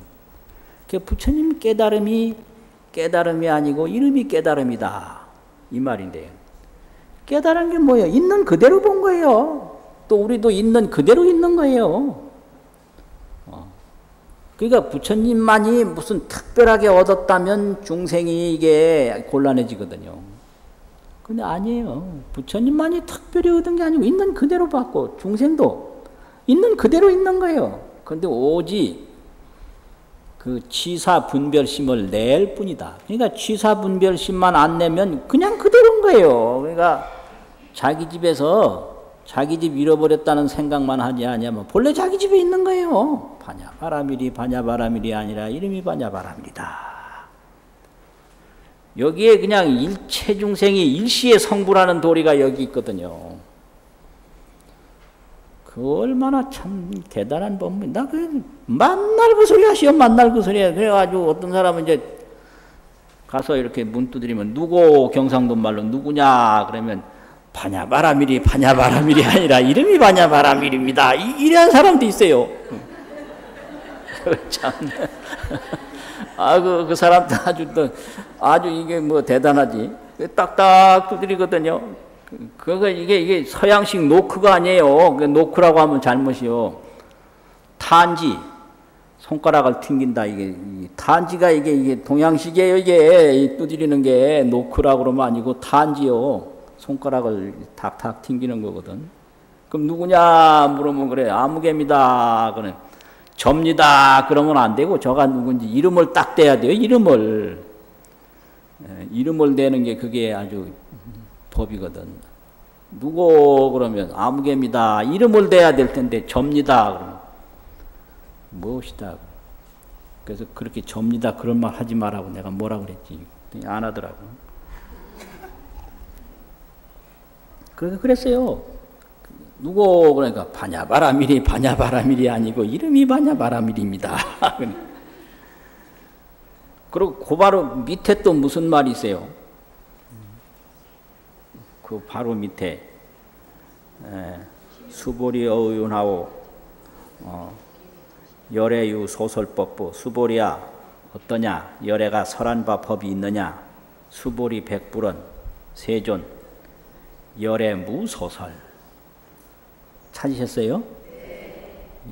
그 부처님 깨달음이 아니고 이름이 깨달음이다 이 말인데요. 깨달은 게 뭐예요? 있는 그대로 본 거예요. 또 우리도 있는 그대로 있는 거예요. 그러니까 부처님만이 무슨 특별하게 얻었다면 중생이 이게 곤란해지거든요. 근데 아니에요. 부처님만이 특별히 얻은 게 아니고 있는 그대로 봤고 중생도 있는 그대로 있는 거예요. 그런데 오직 그 취사분별심을 낼 뿐이다. 그러니까 취사분별심만 안 내면 그냥 그대로인 거예요. 그러니까 자기 집에서 자기 집 잃어버렸다는 생각만 하지 않냐면 본래 자기 집에 있는 거예요. 반야바라밀이 아니라 이름이 반야바라밀이다. 여기에 그냥 일체 중생이 일시에 성불하는 도리가 여기 있거든요. 그 얼마나 참 대단한 법문. 나 그 만날 그 소리 하시오. 만날 그 소리. 그래가지고 어떤 사람은 이제 가서 이렇게 문 두드리면 누구 경상도 말로 누구냐 그러면 반야바라밀이 아니라 이름이 반야바라밀입니다. 이런 사람도 있어요. 참. 그 사람도 아주 이게 뭐 대단하지. 딱딱 두드리거든요. 이게 서양식 노크가 아니에요. 노크라고 하면 잘못이요. 탄지. 손가락을 튕긴다. 이게 탄지가 이게 동양식이에요. 이게 두드리는 게 노크라고 그러면 아니고 탄지요. 손가락을 탁탁 튕기는 거거든. 그럼 누구냐 물으면 그래. 아무개입니다. 그래. 접니다. 그러면 안 되고 저가 누군지 이름을 딱 대야 돼요. 이름을 대는 게 그게 아주 법이거든. 누구 그러면 아무개입니다. 이름을 대야 될 텐데 접니다. 그러면 무엇이다. 그래서 그렇게 접니다. 그런 말 하지 말라고 내가 뭐라 그랬지. 안 하더라고. 그랬어요. 누구 그러니까 반야바라밀이 아니고 이름이 반야바라밀입니다. 그리고 그 바로 밑에 또 무슨 말이 있어요? 그 바로 밑에 수보리 어윤하오 열애유 소설법부. 수보리야 어떠냐? 열애가 설한 바 법이 있느냐? 수보리 백불은 세존 열애 무소설. 찾으셨어요?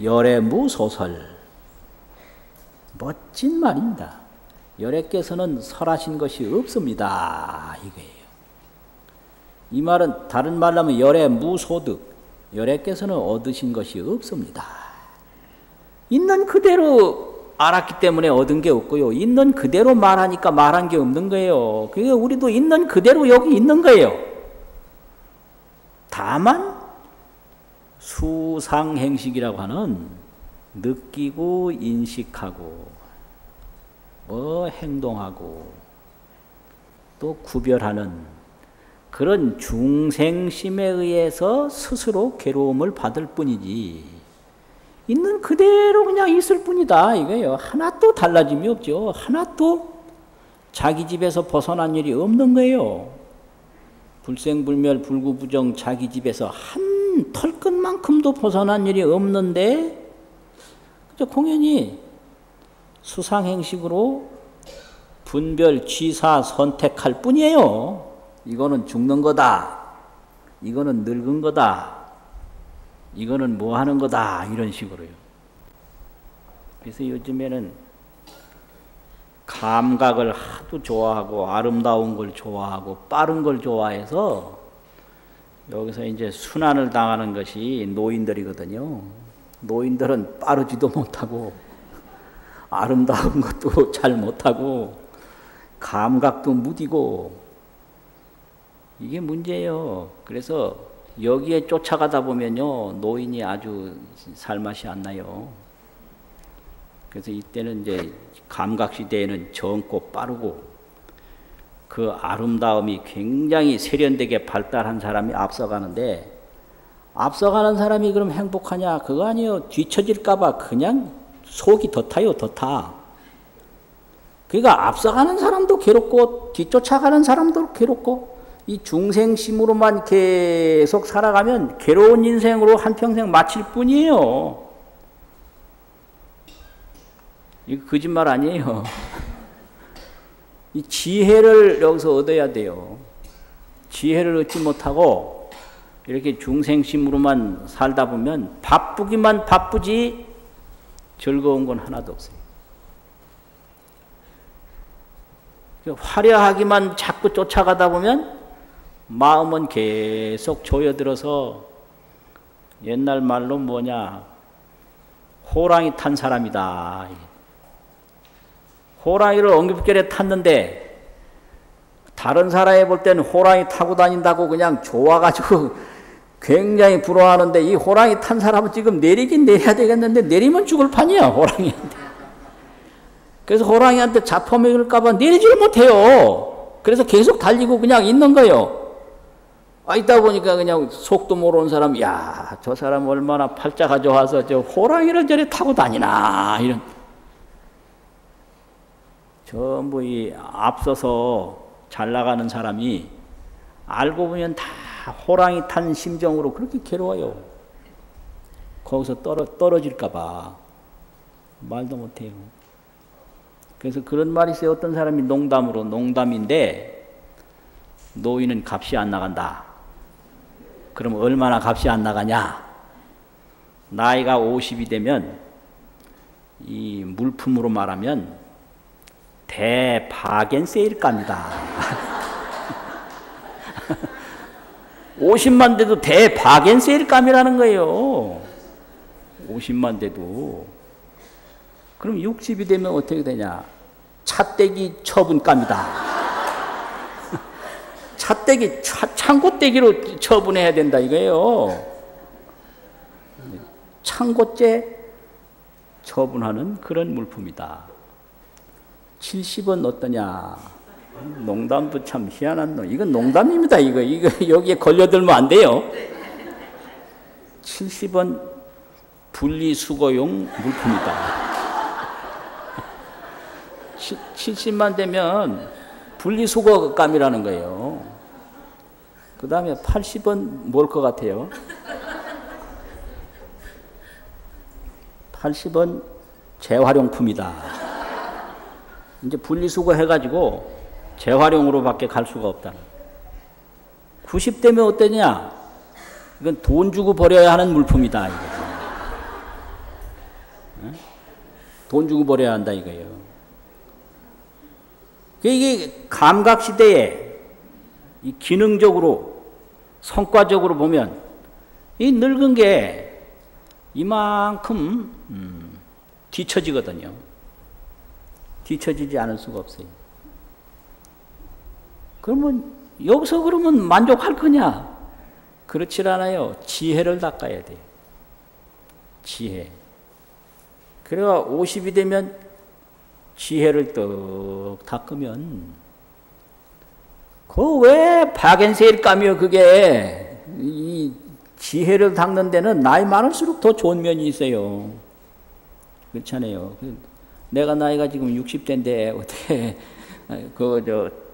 열애 무소설. 멋진 말입니다. 열애께서는 설하신 것이 없습니다. 이거예요. 이 말은 다른 말로 하면 열애 무소득. 열애께서는 얻으신 것이 없습니다. 있는 그대로 알았기 때문에 얻은 게 없고요. 있는 그대로 말하니까 말한 게 없는 거예요. 그러니까 우리도 있는 그대로 여기 있는 거예요. 다만 수상행식이라고 하는 느끼고 인식하고 뭐 행동하고 또 구별하는 그런 중생심에 의해서 스스로 괴로움을 받을 뿐이지 있는 그대로 그냥 있을 뿐이다 이거예요. 하나도 달라짐이 없죠. 하나도 자기 집에서 벗어난 일이 없는 거예요. 불생불멸 불구부정 자기 집에서 한 털끝만큼도 벗어난 일이 없는데 공연히 수상행식으로 분별, 취사, 선택할 뿐이에요. 이거는 죽는 거다. 이거는 늙은 거다. 이거는 뭐 하는 거다. 이런 식으로요. 그래서 요즘에는 감각을 하도 좋아하고 아름다운 걸 좋아하고 빠른 걸 좋아해서 여기서 이제 순환을 당하는 것이 노인들이거든요. 노인들은 빠르지도 못하고 아름다운 것도 잘 못하고 감각도 무디고 이게 문제예요. 그래서 여기에 쫓아가다 보면요 노인이 아주 살맛이 안 나요. 그래서 이때는 이제 감각 시대에는 젊고 빠르고 그 아름다움이 굉장히 세련되게 발달한 사람이 앞서가는데 앞서가는 사람이 그럼 행복하냐? 그거 아니에요. 뒤처질까봐 그냥 속이 더 타요. 더 타. 그러니까 앞서가는 사람도 괴롭고 뒤쫓아가는 사람도 괴롭고 이 중생심으로만 계속 살아가면 괴로운 인생으로 한평생 마칠 뿐이에요. 이거 거짓말 아니에요. 이 지혜를 여기서 얻어야 돼요. 지혜를 얻지 못하고 이렇게 중생심으로만 살다 보면 바쁘기만 바쁘지 즐거운 건 하나도 없어요. 화려하기만 자꾸 쫓아가다 보면 마음은 계속 조여들어서 옛날 말로 뭐냐, 호랑이 탄 사람이다. 호랑이를 엉겹결에 탔는데 다른 사람이 볼 때는 호랑이 타고 다닌다고 그냥 좋아가지고 굉장히 부러워하는데 이 호랑이 탄 사람은 지금 내리긴 내려야 되겠는데 내리면 죽을 판이야, 호랑이한테. 그래서 호랑이한테 잡혀먹을까봐 내리지를 못해요. 그래서 계속 달리고 그냥 있는 거예요. 있다 보니까 그냥 속도 모르는 사람, 야, 저 사람 얼마나 팔자 가져와서 저 호랑이를 저리 타고 다니나, 이런. 전부 이 앞서서 잘 나가는 사람이 알고 보면 다 호랑이 탄 심정으로 그렇게 괴로워요. 거기서 떨어질까봐 말도 못해요. 그래서 그런 말이 있어요. 어떤 사람이 농담으로, 농담인데 노인은 값이 안 나간다. 그럼 얼마나 값이 안 나가냐? 나이가 50이 되면 이 물품으로 말하면 대바겐세일감이다. 50만 돼도 대바겐세일감이라는 거예요. 50만 돼도. 그럼 60이 되면 어떻게 되냐? 차떼기 처분감이다. 차떼기, 창고떼기로 처분해야 된다 이거예요. 창고죄 처분하는 그런 물품이다. 70은 어떠냐? 농담도 참 희한한 놈. 이건 농담입니다. 이거 여기에 걸려들면 안 돼요. 70은 분리수거용 물품이다. 70만 되면 분리수거감이라는 거예요. 그 다음에 80은 뭘 것 같아요? 80은 재활용품이다. 이제 분리수거 해가지고 재활용으로밖에 갈 수가 없다. 90대면 어떠냐? 이건 돈 주고 버려야 하는 물품이다. 이거. 돈 주고 버려야 한다 이거예요. 이게 감각시대에 이 기능적으로 성과적으로 보면 이 늙은 게 이만큼 뒤처지거든요. 뒤처지지 않을 수가 없어요. 그러면 여기서 그러면 만족할 거냐? 그렇지 않아요. 지혜를 닦아야 돼요. 지혜. 그래가 50이 되면 지혜를 떡 닦으면 그 왜 바겐세일감이요? 그게 이 지혜를 닦는 데는 나이 많을수록 더 좋은 면이 있어요. 그렇잖아요. 내가 나이가 지금 60대인데 어떻게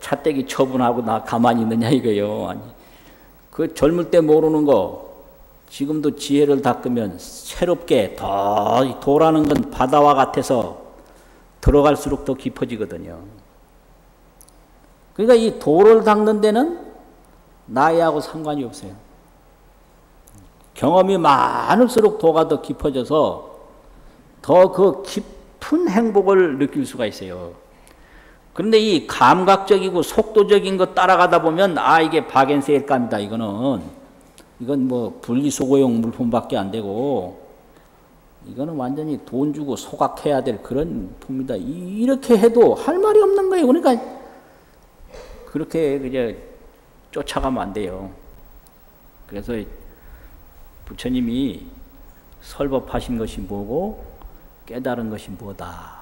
차떼기 처분하고 나 가만히 있느냐 이거요. 아니, 그 젊을 때 모르는 거 지금도 지혜를 닦으면 새롭게 더 도라는 건 바다와 같아서 들어갈수록 더 깊어지거든요. 그러니까 이 도를 닦는 데는 나이하고 상관이 없어요. 경험이 많을수록 도가 더 깊어져서 더 그 깊은 행복을 느낄 수가 있어요. 그런데 이 감각적이고 속도적인 거 따라가다 보면 이게 바겐세일감이다. 이건 뭐 분리수거용 물품밖에 안 되고 이거는 완전히 돈 주고 소각해야 될 그런 품이다. 이렇게 해도 할 말이 없는 거예요. 그러니까 그렇게 이제 쫓아가면 안 돼요. 그래서 부처님이 설법하신 것이 뭐고 깨달은 것이 뭐다.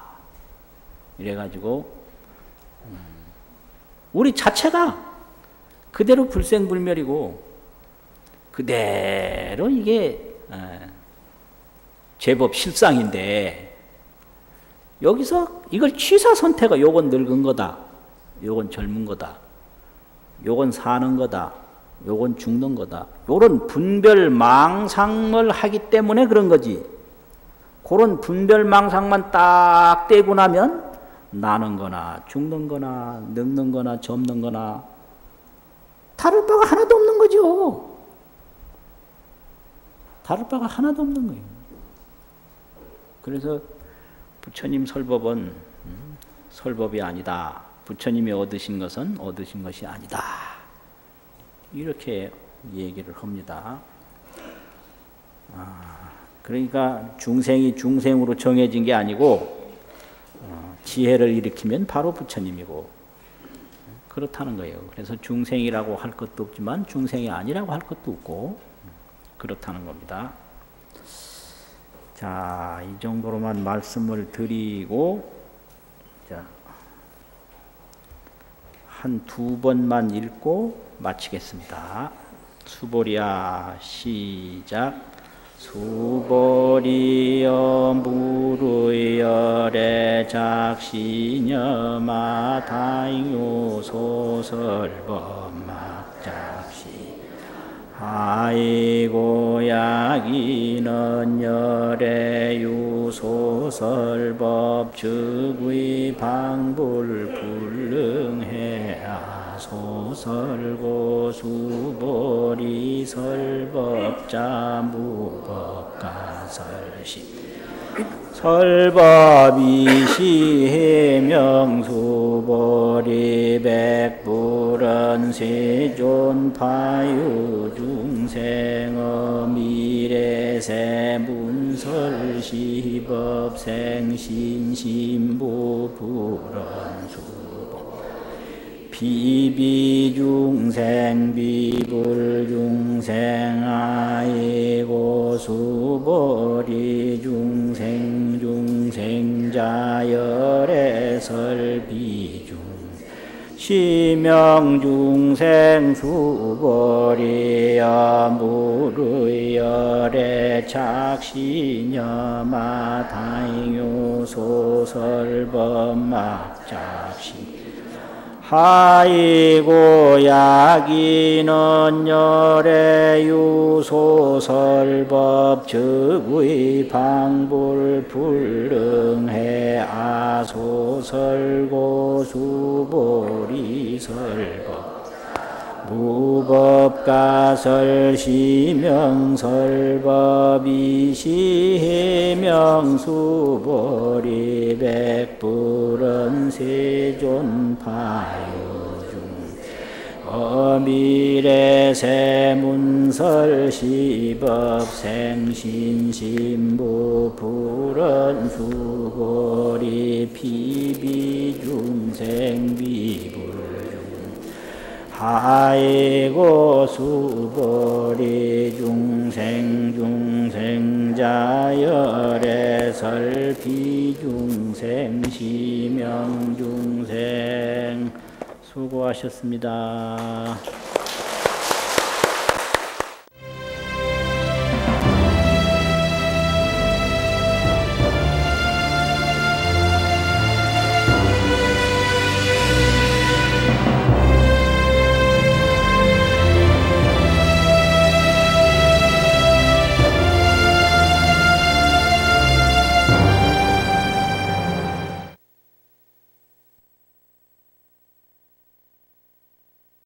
이래가지고 우리 자체가 그대로 불생불멸이고 그대로 이게 제법 실상인데 여기서 이걸 취사 선택을 요건 늙은 거다. 요건 젊은 거다. 요건 사는 거다. 요건 죽는 거다. 요런 분별 망상을 하기 때문에 그런 거지. 그런 분별 망상만 딱 떼고 나면 나는 거나 죽는 거나 늙는 거나 젊는 거나 다를 바가 하나도 없는 거죠. 다를 바가 하나도 없는 거예요. 그래서 부처님 설법은 설법이 아니다. 부처님이 얻으신 것은 얻으신 것이 아니다. 이렇게 얘기를 합니다. 그러니까 중생이 중생으로 정해진 게 아니고 지혜를 일으키면 바로 부처님이고 그렇다는 거예요. 그래서 중생이라고 할 것도 없지만 중생이 아니라고 할 것도 없고 그렇다는 겁니다. 자, 이 정도로만 말씀을 드리고 한 두 번만 읽고 마치겠습니다. 수보리야 시작. 수보리여 무르열의 작시녀마 다잉요 소설법막작시 아이고 약이는 열의 유소설법 즉의 방불 불능해야 소설고 수보리 설법자 무법가설시 설법이시해명수보리 백불은 세존파유 중생의 미래세 문설시법 생신신부 불언수보 비비중생 비불중생 아이고 수보리 중생 중생자열의 설비중 시명중생 수보리여 무르열의 작시녀마 다잉요 소설법막작시 하이고 약이는 열의 유소설법 즉의 방불 불능해 아소설고 수보리 설법 무법가설시명설법이시해명수보리 백불은 세존파유중 어미래세문설시법 생신신부 불언수보리 피비중생 비불 아이고 수보리 중생 중생자열의 설비중생 시명중생 수고하셨습니다.